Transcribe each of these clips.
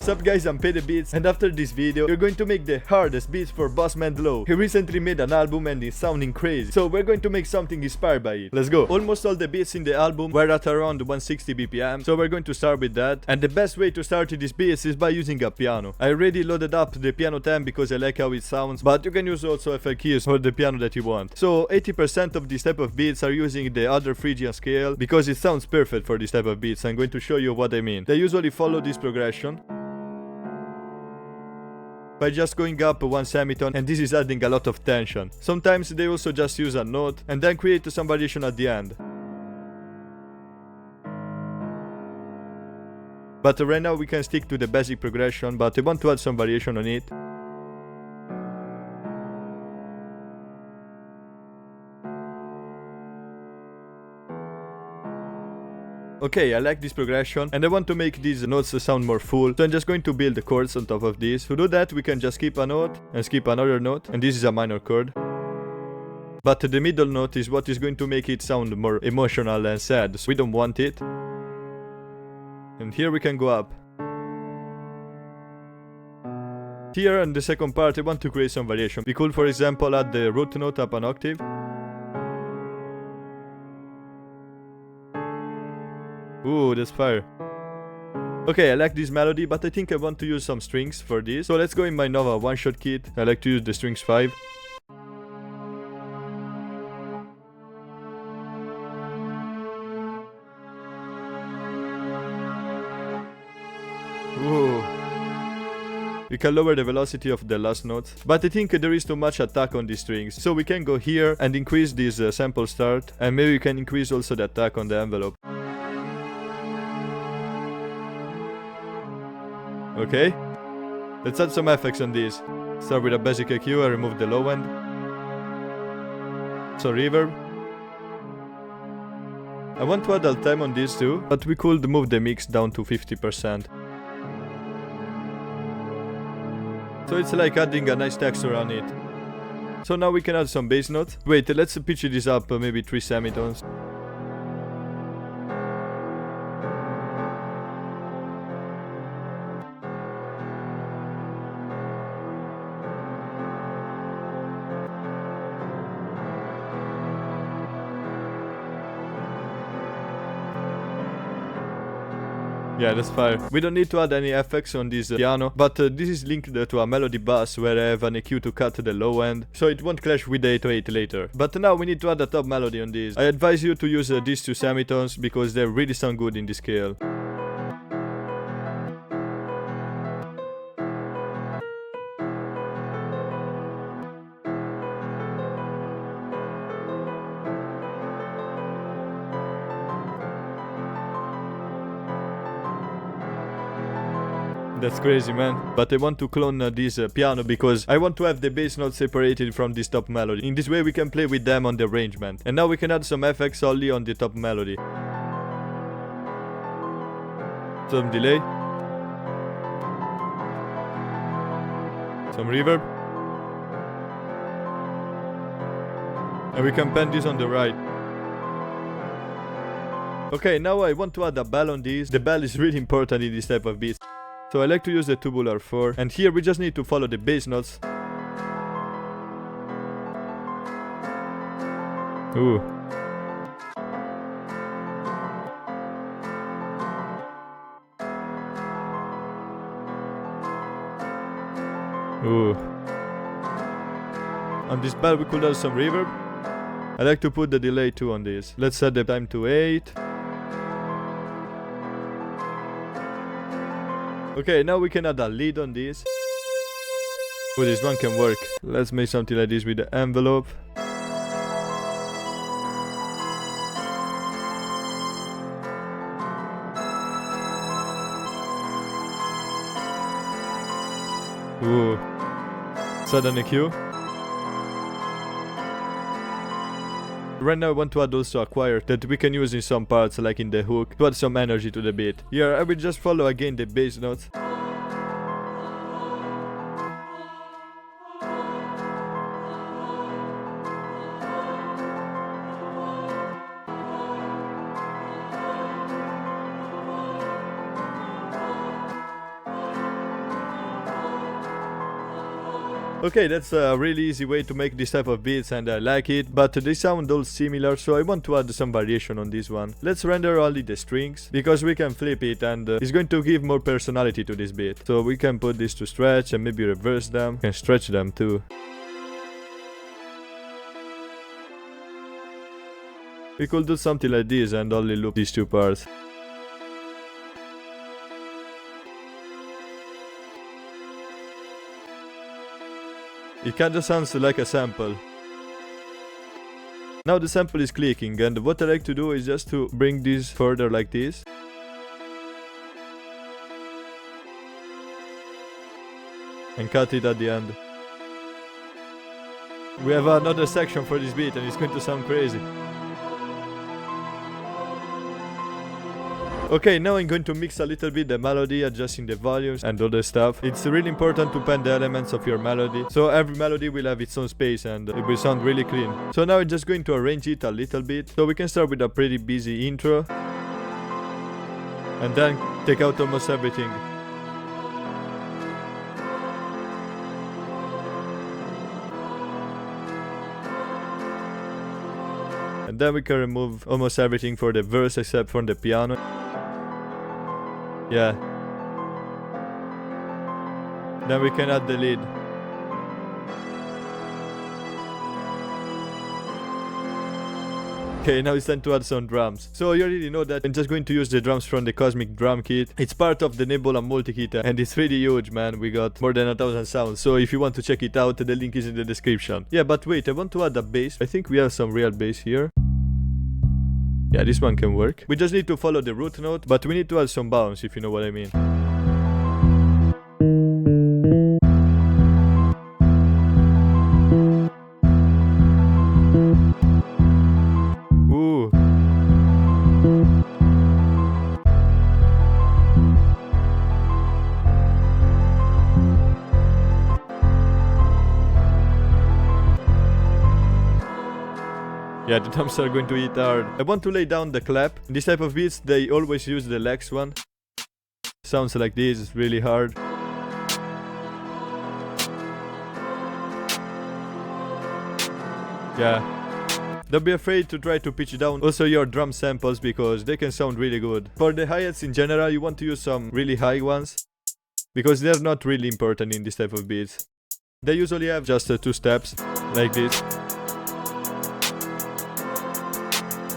Sup guys, I'm Pedebeats, and after this video, we're going to make the hardest beats for Bossman Dlow. He recently made an album and it's sounding crazy, so we're going to make something inspired by it. Let's go. Almost all the beats in the album were at around 160 BPM, so we're going to start with that. And the best way to start these beats is by using a piano. I already loaded up the piano temp because I like how it sounds, but you can use also FL keys for the piano that you want. So 80% of this type of beats are using the other Phrygian scale because it sounds perfect for this type of beats. I'm going to show you what I mean. They usually follow this progression by just going up one semitone, and this is adding a lot of tension. Sometimes they also just use a note and then create some variation at the end. But right now we can stick to the basic progression, but I want to add some variation on it. Okay, I like this progression and I want to make these notes sound more full, so I'm just going to build the chords on top of this. To do that, we can just skip a note and skip another note, and this is a minor chord. But the middle note is what is going to make it sound more emotional and sad, so we don't want it. And here we can go up. Here in the second part I want to create some variation. We could for example add the root note up an octave. Ooh, that's fire. Okay, I like this melody, but I think I want to use some strings for this. So let's go in my Nova one-shot kit. I like to use the strings 5. Ooh. We can lower the velocity of the last note, but I think there is too much attack on these strings. So we can go here and increase this sample start, and maybe we can increase also the attack on the envelope. Okay, let's add some effects on this. Start with a basic EQ and remove the low end. Some reverb. I want to add alt time on this too, but we could move the mix down to 50%. So it's like adding a nice texture on it. So now we can add some bass notes. Wait, let's pitch this up maybe 3 semitones. Yeah, that's fire. We don't need to add any effects on this piano, but this is linked to a melody bus where I have an EQ to cut the low end, so it won't clash with the 808 later. But now we need to add a top melody on this. I advise you to use these 2 semitones because they really sound good in this scale. That's crazy, man. But I want to clone this piano because I want to have the bass notes separated from this top melody. In this way we can play with them on the arrangement. And now we can add some effects only on the top melody. Some delay. Some reverb. And we can pen this on the right. Okay, now I want to add a bell on this. The bell is really important in this type of beats. So I like to use the tubular 4, and here we just need to follow the bass notes. Ooh. Ooh. On this bell we could add some reverb. I like to put the delay too on this. Let's set the time to 8. Okay, now we can add a lead on this. Oh, this one can work. Let's make something like this with the envelope. Ooh. Set an EQ. Right now I want to add also a choir that we can use in some parts, like in the hook, to add some energy to the beat. Here I will just follow again the bass notes. Okay, that's a really easy way to make this type of beats and I like it, but they sound all similar, so I want to add some variation on this one. Let's render only the strings, because we can flip it and it's going to give more personality to this beat. So we can put this to stretch and maybe reverse them, and stretch them too. We could do something like this and only loop these two parts. It kinda sounds like a sample. Now the sample is clicking, and what I like to do is just to bring this further like this. And cut it at the end. We have another section for this beat and it's going to sound crazy. Okay, now I'm going to mix a little bit the melody, adjusting the volumes and other stuff. It's really important to pen the elements of your melody, so every melody will have its own space and it will sound really clean. So now I'm just going to arrange it a little bit. So we can start with a pretty busy intro. And then take out almost everything. And then we can remove almost everything for the verse except for the piano. Yeah. Then we can add the lead. Okay, now it's time to add some drums. So you already know that I'm just going to use the drums from the Cosmic Drum Kit. It's part of the Nebula Multi Kit and it's really huge, man. We got more than 1,000 sounds. So if you want to check it out, the link is in the description. Yeah, but wait, I want to add a bass. I think we have some real bass here. Yeah, this one can work. We just need to follow the root note, but we need to add some bounce, if you know what I mean. Ooh. Yeah, the drums are going to hit hard. I want to lay down the clap. In this type of beats, they always use the legs one. Sounds like this, it's really hard. Yeah. Don't be afraid to try to pitch down also your drum samples because they can sound really good. For the hi-hats in general, you want to use some really high ones because they're not really important in this type of beats. They usually have just 2 steps, like this.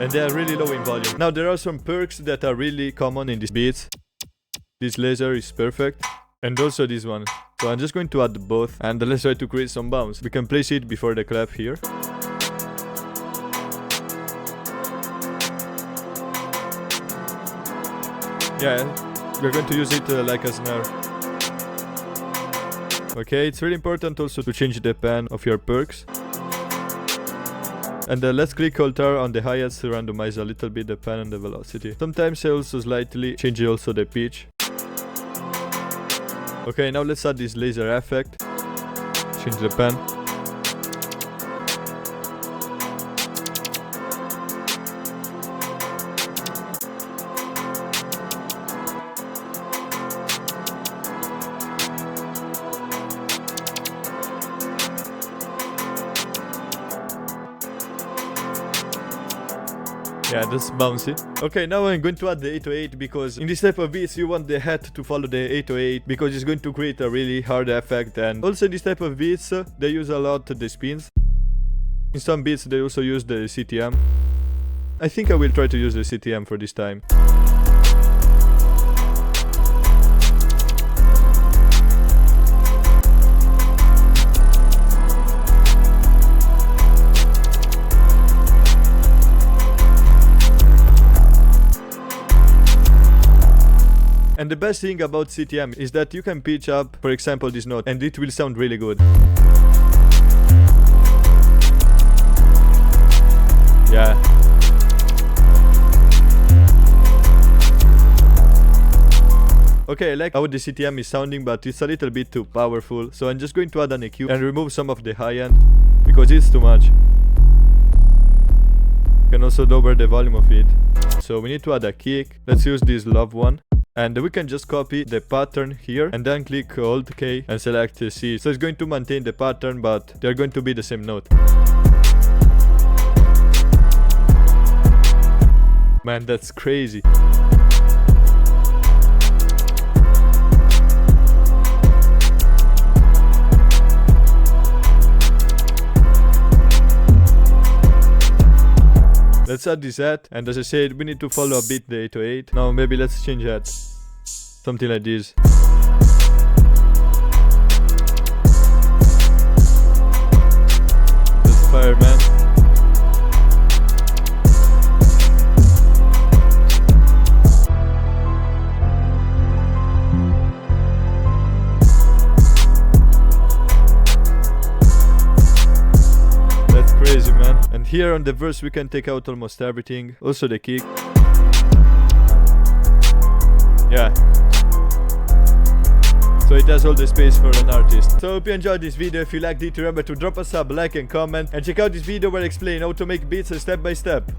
And they are really low in volume. Now there are some perks that are really common in these beats. This laser is perfect. And also this one. So I'm just going to add both. And let's try to create some bounce. We can place it before the clap here. Yeah, we're going to use it like a snare. Okay, it's really important also to change the pen of your perks. And let's click Alt-R on the hi-hats to randomize a little bit the pen and the velocity. Sometimes I also slightly change also the pitch. Okay, now let's add this laser effect. Change the pen. Yeah, that's bouncy. Okay, now I'm going to add the 808 because in this type of beats you want the hat to follow the 808 because it's going to create a really hard effect. And also in this type of beats they use a lot the spins. In some beats they also use the CTM. I think I will try to use the CTM for this time. And the best thing about CTM is that you can pitch up, for example, this note, and it will sound really good. Yeah. Okay, I like how the CTM is sounding, but it's a little bit too powerful, so I'm just going to add an EQ and remove some of the high end, because it's too much. You can also lower the volume of it. So we need to add a kick. Let's use this love one. And we can just copy the pattern here and then click Alt K and select C. So it's going to maintain the pattern, but they're going to be the same note. Man, that's crazy. Let's add this hat, and as I said, we need to follow a bit the 808. Now maybe let's change that. Something like this. That's fire, man. That's crazy, man. And here on the verse we can take out almost everything. Also the kick. Yeah. So it has all the space for an artist. So I hope you enjoyed this video. If you liked it, remember to drop a sub, like and comment. And check out this video where I explain how to make beats step by step.